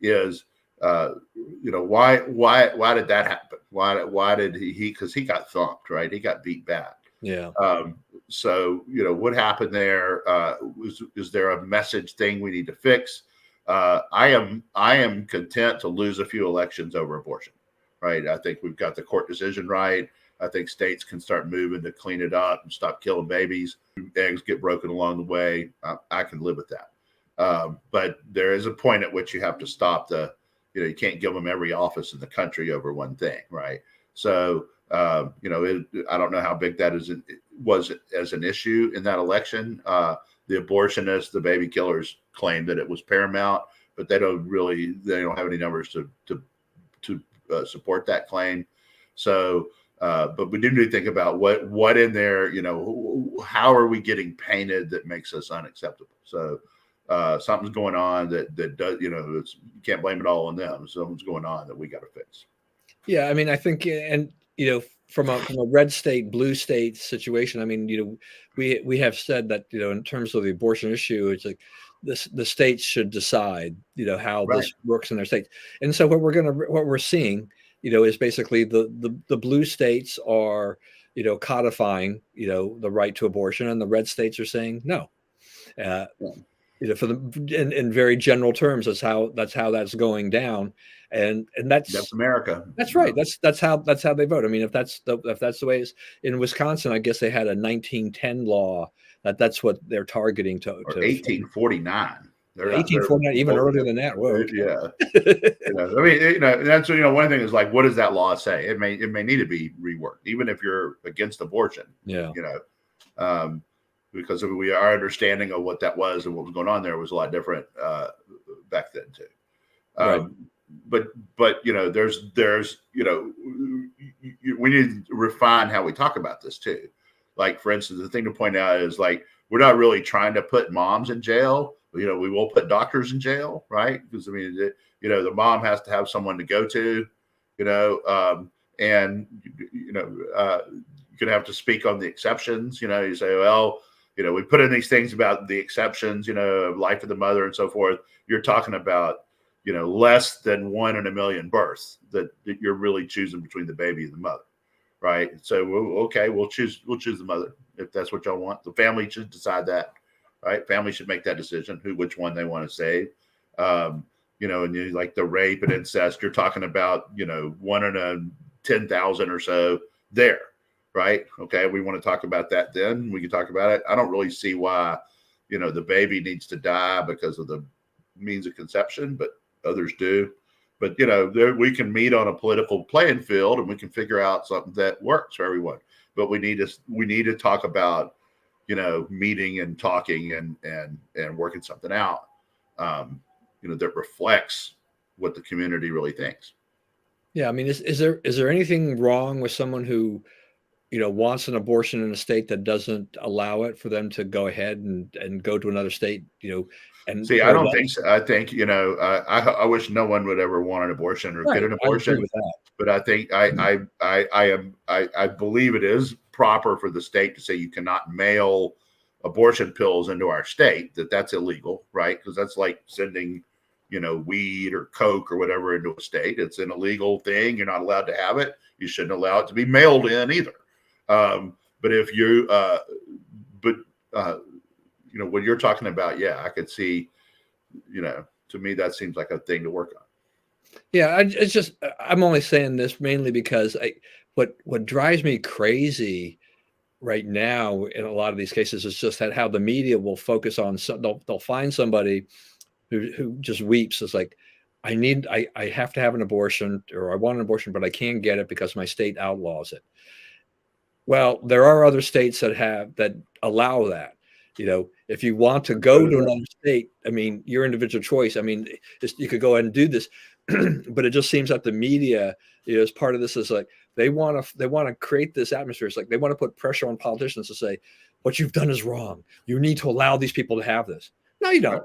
is why did that happen? Why did he because he got thumped, right? He got beat bad. Yeah. So what happened there? Is there a message thing we need to fix? I am content to lose a few elections over abortion, right? I think we've got the court decision right. I think states can start moving to clean it up and stop killing babies. Eggs get broken along the way. I can live with that. But there is a point at which you have to stop you can't give them every office in the country over one thing, right? So, I don't know how big that was as an issue in that election. The abortionists, the baby killers claim that it was paramount, but they don't have any numbers to support that claim. So, but we do need to think about what in there, how are we getting painted that makes us unacceptable? So something's going on that does, you can't blame it all on them. Something's going on that we got to fix. Yeah, I mean, I think, and from a red state, blue state situation, I mean, we have said that in terms of the abortion issue, it's like the states should decide, how Right. this works in their states. And so what we're seeing, is basically the blue states are, codifying, the right to abortion, and the red states are saying no. For in very general terms, that's how that's going down, and That's America. that's right. That's how they vote. I mean, if that's the way it's in Wisconsin, I guess they had a 1910 law that's what they're targeting to 1849. 1849, even earlier than that. Whoa. Okay. Yeah. I mean, that's one thing is like, what does that law say? It may need to be reworked, even if you're against abortion. Yeah. Because our understanding of what that was and what was going on there was a lot different back then too. Right. But there's we need to refine how we talk about this too. Like, for instance, the thing to point out is like, we're not really trying to put moms in jail. We will put doctors in jail, right? Because I mean, the mom has to have someone to go to, and you're gonna have to speak on the exceptions. You say, well, we put in these things about the exceptions, life of the mother and so forth. You're talking about, less than 1 in a million births that you're really choosing between the baby and the mother, right? So, we'll choose the mother if that's what y'all want. The family should decide that, right? Family should make that decision which one they want to save. And like the rape and incest, you're talking about, 1 in a 10,000 or so there. Right. Okay. We want to talk about that. Then we can talk about it. I don't really see why, the baby needs to die because of the means of conception, but others do. But, we can meet on a political playing field and we can figure out something that works for everyone. But we need to talk about, meeting and talking and working something out, that reflects what the community really thinks. Yeah. I mean, is there anything wrong with someone who, wants an abortion in a state that doesn't allow it for them to go ahead and go to another state, and see, I don't think so. I think, I wish no one would ever want an abortion or get an abortion. I agree with that. But I think I believe it is proper for the state to say you cannot mail abortion pills into our state, that's illegal, right? Because that's like sending, weed or coke or whatever into a state. It's an illegal thing. You're not allowed to have it. You shouldn't allow it to be mailed in either. But if you, what you're talking about, yeah, I could see, to me, that seems like a thing to work on. Yeah, I'm only saying this mainly because what drives me crazy right now in a lot of these cases is just how the media will focus on they'll find somebody who just weeps. It's like, I have to have an abortion, or I want an abortion, but I can't get it because my state outlaws it. Well, there are other states that allow that. If you want to go to another state, I mean, your individual choice. I mean, you could go ahead and do this, but it just seems that the media, as part of this, is like they want to create this atmosphere. It's like they want to put pressure on politicians to say, what you've done is wrong. You need to allow these people to have this. No, you don't.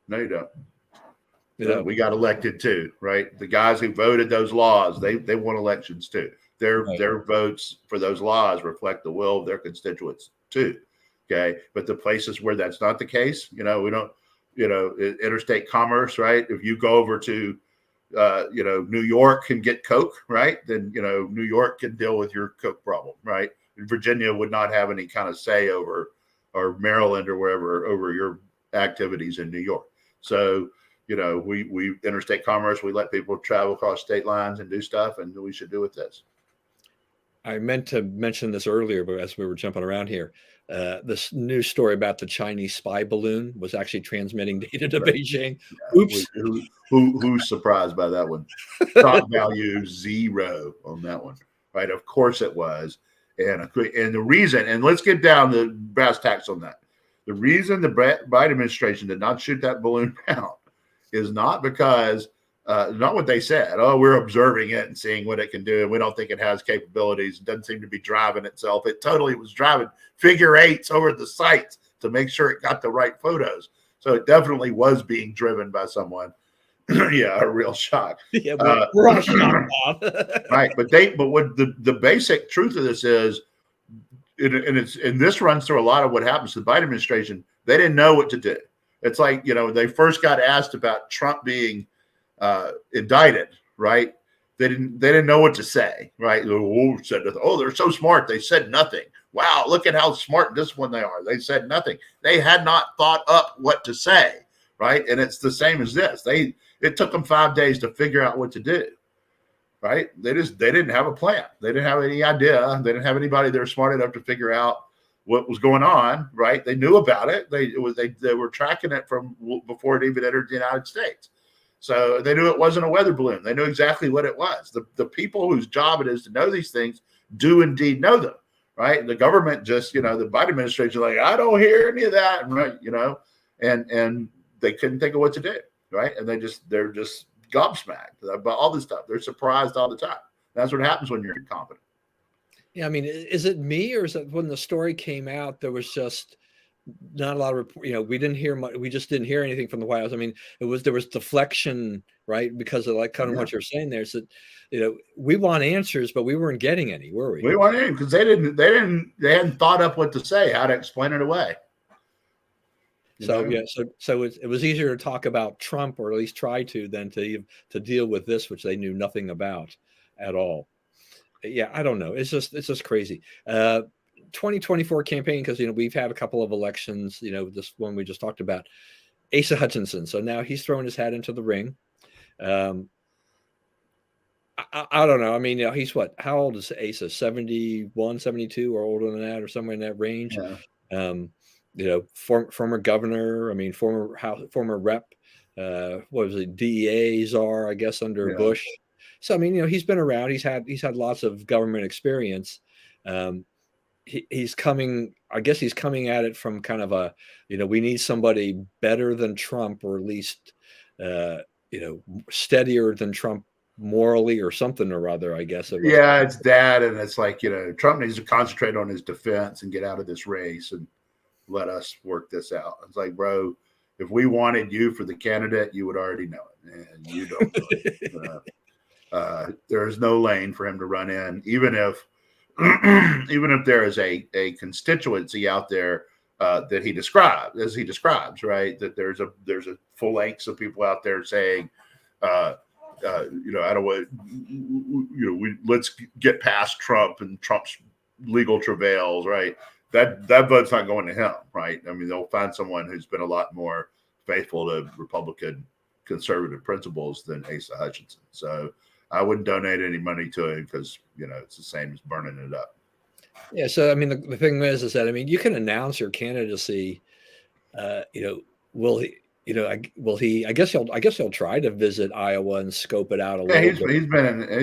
No, you don't. We got elected too, right? The guys who voted those laws, they won elections too. Their votes for those laws reflect the will of their constituents too. Okay. But the places where that's not the case, we don't, interstate commerce, right? If you go over to, New York and get Coke, right? Then, New York can deal with your Coke problem, right? Virginia would not have any kind of say over, or Maryland or wherever, over your activities in New York. So, we interstate commerce, we let people travel across state lines and do stuff, and we should do with this. I meant to mention this earlier, but as we were jumping around here, this news story about the Chinese spy balloon was actually transmitting data to Beijing. Yeah. Oops. Who's surprised by that one? Stock value 0 on that one, right? Of course it was. And the reason, and let's get down to brass tacks on that. The reason the Biden administration did not shoot that balloon down is not because, not what they said. Oh, we're observing it and seeing what it can do, and we don't think it has capabilities. It doesn't seem to be driving itself. It totally was driving figure eights over the sites to make sure it got the right photos. So it definitely was being driven by someone. Yeah, a real shock. Yeah, we're all shocked. Right, but what the basic truth of this is, and this runs through a lot of what happens to the Biden administration. They didn't know what to do. It's like, they first got asked about Trump being indicted, right? They didn't know what to say, right? Oh, they're so smart. They said nothing. Wow, look at how smart and disciplined they are. They said nothing. They had not thought up what to say, right? And it's the same as this. It took them 5 days to figure out what to do, right? They didn't have a plan. They didn't have any idea. They didn't have anybody that were smart enough to figure out what was going on, right? They knew about it. They were tracking it from before it even entered the United States. So they knew it wasn't a weather balloon. They knew exactly what it was. The people whose job it is to know these things do indeed know them, right? The government just, the Biden administration, like, I don't hear any of that, right? And they couldn't think of what to do, right? And they're just gobsmacked about all this stuff. They're surprised all the time. That's what happens when you're incompetent. Yeah, I mean, is it me, or is it when the story came out, there was just not a lot of, we didn't hear much. We just didn't hear anything from the White House. I mean, there was deflection, right? Because of like kind of what you're saying there. So, we want answers, but we weren't getting any, were we? We weren't in, because they hadn't thought up what to say, how to explain it away. So it was easier to talk about Trump, or at least try to, than to deal with this, which they knew nothing about at all. Yeah, I don't know. It's just crazy. 2024 campaign, because we've had a couple of elections. This one we just talked about, Asa Hutchinson. So now he's throwing his hat into the ring. I don't know. I mean, he's what? How old is Asa? 71, 72, or older than that, or somewhere in that range. Yeah. Former governor. I mean, former rep. What was it? DEA czar, I guess, under Bush. So I mean, he's been around. He's had lots of government experience. He's coming. I guess he's coming at it from kind of a, we need somebody better than Trump, or at least, steadier than Trump morally, or something or other. I guess. It's that, and it's like, Trump needs to concentrate on his defense and get out of this race and let us work this out. It's like, bro, if we wanted you for the candidate, you would already know it, and you don't know it. There is no lane for him to run in, even if there is a constituency out there that he describes, right? That there's a full length of people out there saying, I don't want, let's get past Trump and Trump's legal travails, right? That vote's not going to him, right? I mean, they'll find someone who's been a lot more faithful to Republican conservative principles than Asa Hutchinson. So I wouldn't donate any money to him, because it's the same as burning it up. Yeah. So I mean, the thing is that, I mean, you can announce your candidacy. Will he? I guess he'll try to visit Iowa and scope it out a Yeah, little bit. he's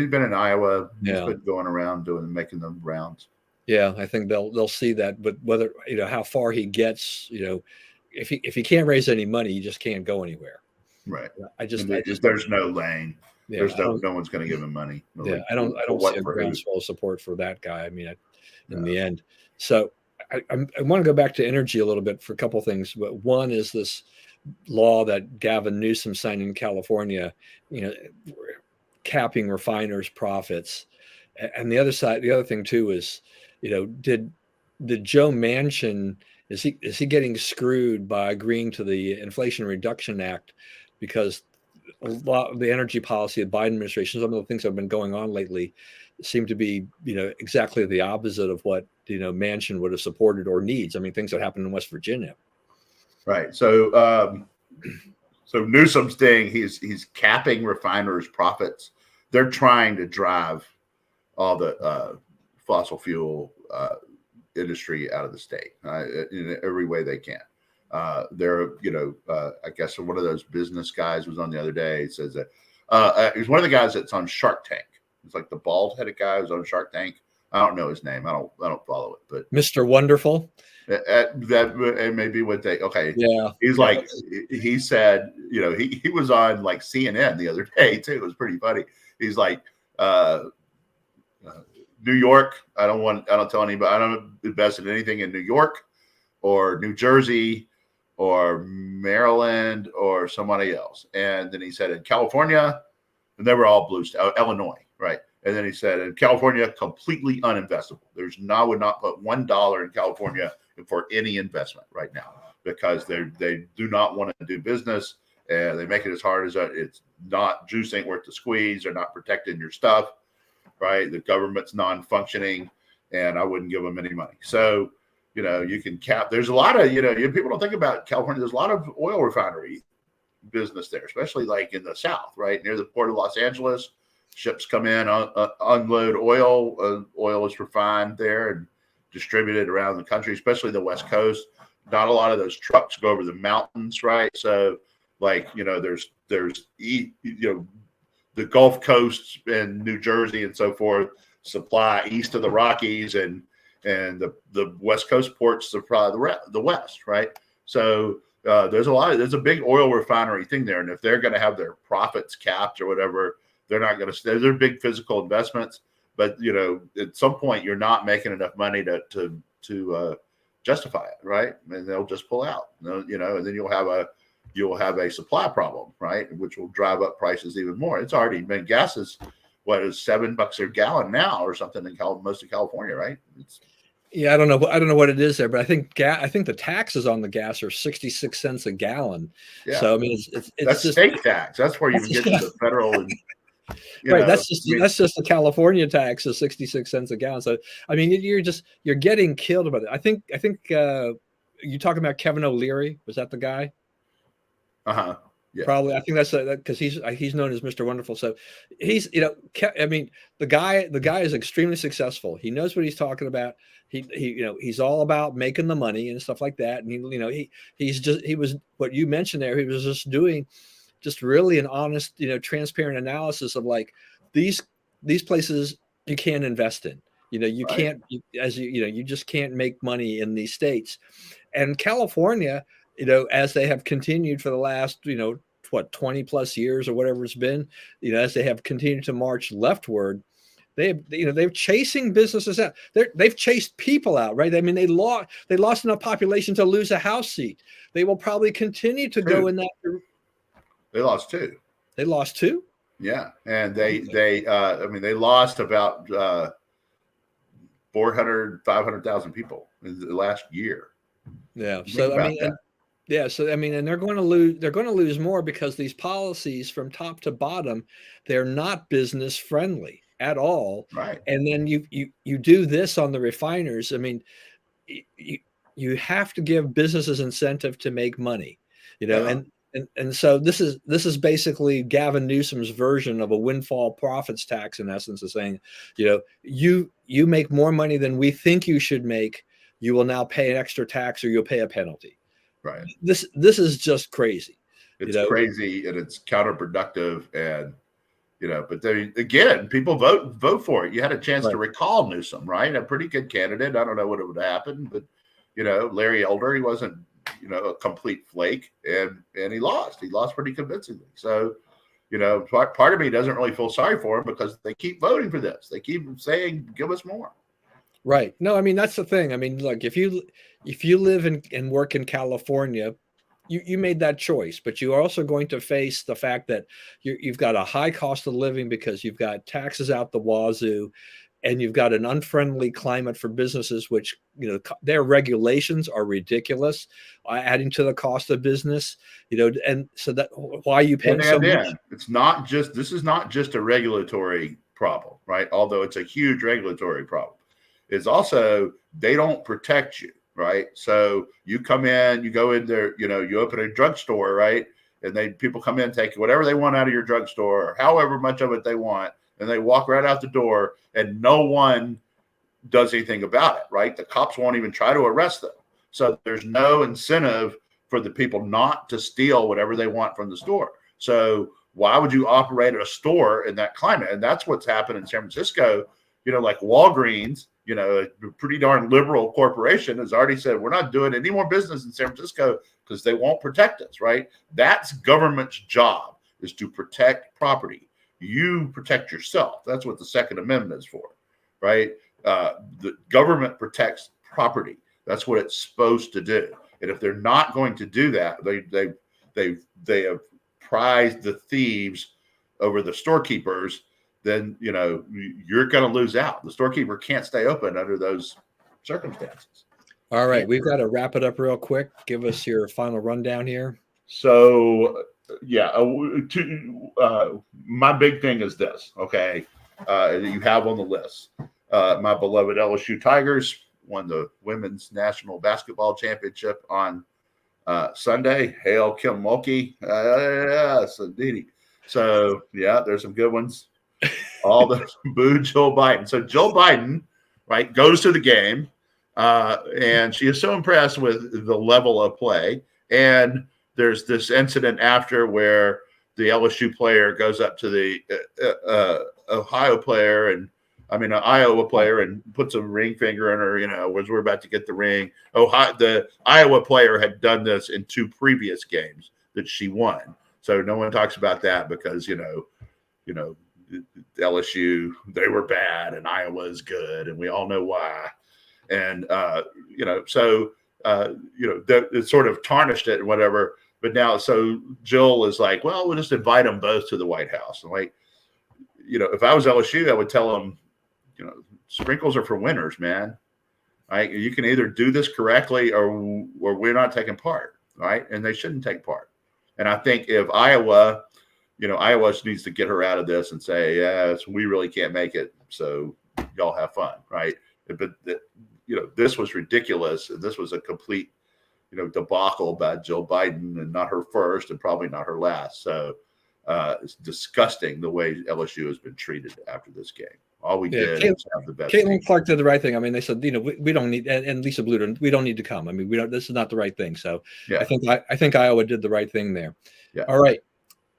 been in Iowa. He's Yeah. been going around making the rounds. Yeah, I think they'll see that, but whether how far he gets, if he can't raise any money, he just can't go anywhere. Right. I just There's no lane. Yeah, There's no one's going to give him money. yeah, Like, I for don't see what a for who? groundswell of support for that guy. I mean, in Yeah. the end, so I want to go back to energy a little bit for a couple of things. But one is this law that Gavin Newsom signed in California, capping refiners' profits, and the other thing too is, did Joe Manchin, is he getting screwed by agreeing to the Inflation Reduction Act, because a lot of the energy policy of the Biden administration, some of the things that have been going on lately, seem to be, exactly the opposite of what, Manchin would have supported or needs. I mean, things that happened in West Virginia. Right. So, so Newsom's thing, he's capping refiners' profits. They're trying to drive all the fossil fuel industry out of the state in every way they can. They're, I guess one of those business guys was on the other day. He says that he's one of the guys that's on Shark Tank. It's like the bald-headed guy who's on Shark Tank. I don't know his name. I don't follow it, but Mr. Wonderful. That may be what they. Okay. Yeah. He's like, he said, he was on like CNN the other day too. It was pretty funny. He's like, New York. I don't tell anybody. I don't invest in anything in New York or New Jersey or Maryland or somebody else. And then he said in California, and they were all blue, Illinois, right? And then he said in California, completely uninvestable. I would not put $1 in California for any investment right now, because they do not want to do business, and they make it as hard as it's not. Juice ain't worth the squeeze. They're not protecting your stuff, right? The government's non-functioning, and I wouldn't give them any money. So, you can cap. There's a lot of, people don't think about California. There's a lot of oil refinery business there, especially like in the South, right near the port of Los Angeles. Ships come in, unload oil. Oil is refined there and distributed around the country, especially the West Coast. Not a lot of those trucks go over the mountains, right? So, like, there's the Gulf Coast and New Jersey and so forth supply east of the Rockies, and the West Coast ports supply the West, right? So there's a big oil refinery thing there, and if they're going to have their profits capped or whatever, they're not going to. They're big physical investments, but at some point you're not making enough money to justify it, right? And they'll just pull out, and then you'll have a supply problem, right? Which will drive up prices even more. It's already been, gas is $7 a gallon now or something in most of California, right? Yeah, I don't know what it is there, but I think the taxes on the gas are 66 cents a gallon. Yeah. So I mean, it's that's just state tax. That's where you can get to the federal and right. That's just the California tax is 66 cents a gallon. So I mean, you're getting killed about it. I think you talking about Kevin O'Leary? Was that the guy? Yeah. Probably. I think that's because he's known as Mr. Wonderful. So he's, I mean, the guy is extremely successful. He knows what he's talking about. He's all about making the money and stuff like that. And he was what you mentioned there. He was just doing just really an honest, transparent analysis of like these places you can't invest in. You can't, you just can't make money in these states. And California, as they have continued for the last, 20 plus years or whatever it's been, as they have continued to march leftward, they're chasing businesses out. They've chased people out, right? I mean, they lost enough population to lose a House seat. They will probably continue to go in that. They lost two. They lost two. Yeah, and they lost about 500,000 people in the last year. Yeah. So I mean, and they're going to lose. They're going to lose more because these policies, from top to bottom, they're not business friendly at all. Right. And then you do this on the refiners. I mean, you have to give businesses incentive to make money. And so this is basically Gavin Newsom's version of a windfall profits tax, in essence, of saying, you make more money than we think you should make, you will now pay an extra tax or you'll pay a penalty. Right. This is just crazy. It's crazy and it's counterproductive. And, but again, people vote for it. You had a chance to recall Newsom, right? A pretty good candidate. I don't know what would happen, but, Larry Elder, he wasn't, a complete flake, and he lost. He lost pretty convincingly. So, part of me doesn't really feel sorry for him because they keep voting for this. They keep saying, give us more. Right. No, I mean, that's the thing. I mean, look, if you live and work in California, you made that choice, but you are also going to face the fact that you've got a high cost of living because you've got taxes out the wazoo, and you've got an unfriendly climate for businesses, which, their regulations are ridiculous, adding to the cost of business, and so that why are you paying so much? This is not just a regulatory problem, right? Although it's a huge regulatory problem. It's also, they don't protect you, right? So you come in, you go in there, you open a drugstore, right? And people come in, take whatever they want out of your drugstore, or however much of it they want, and they walk right out the door, and no one does anything about it, right? The cops won't even try to arrest them. So there's no incentive for the people not to steal whatever they want from the store. So why would you operate a store in that climate? And that's what's happened in San Francisco. Like Walgreens, a pretty darn liberal corporation, has already said, we're not doing any more business in San Francisco because they won't protect us, right? That's government's job, is to protect property. You protect yourself. That's what the Second Amendment is for, right? The government protects property. That's what it's supposed to do. And if they're not going to do that, they have prized the thieves over the storekeepers, then you're going to lose out. The storekeeper can't stay open under those circumstances. All right, we've got to wrap it up real quick. Give us your final rundown here. So, my big thing is this, okay, that you have on the list. My beloved LSU Tigers won the women's national basketball championship on Sunday. Hail Kim Mulkey. Yes, indeed. So, there's some good ones. All the boo Joe Biden. So Joe Biden, right, goes to the game, and she is so impressed with the level of play. And there's this incident after where the LSU player goes up to the Iowa player and puts a ring finger in her, as we're about to get the ring. The Iowa player had done this in 2 previous games that she won. So no one talks about that because, LSU, they were bad and Iowa is good, and we all know why. And it sort of tarnished it and whatever. But now, so Jill is like, well, we'll just invite them both to the White House. And if I was LSU, I would tell them, sprinkles are for winners, man. Right? You can either do this correctly or we're not taking part, right? And they shouldn't take part. And I think if Iowa needs to get her out of this and say, yes, we really can't make it, so y'all have fun, right? But this was ridiculous. This was a complete, debacle by Joe Biden, and not her first and probably not her last. So it's disgusting the way LSU has been treated after this game. All we did was have the best. Caitlin Clark did the right thing. I mean, they said, we don't need, and Lisa Bluter, we don't need to come. I mean, this is not the right thing. So I think Iowa did the right thing there. Yeah. All right.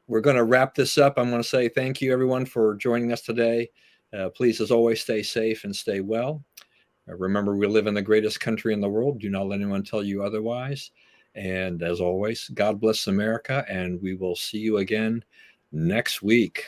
We're going to wrap this up. I'm going to say thank you, everyone, for joining us today. Please, as always, stay safe and stay well. Remember, we live in the greatest country in the world. Do not let anyone tell you otherwise. And as always, God bless America, and we will see you again next week.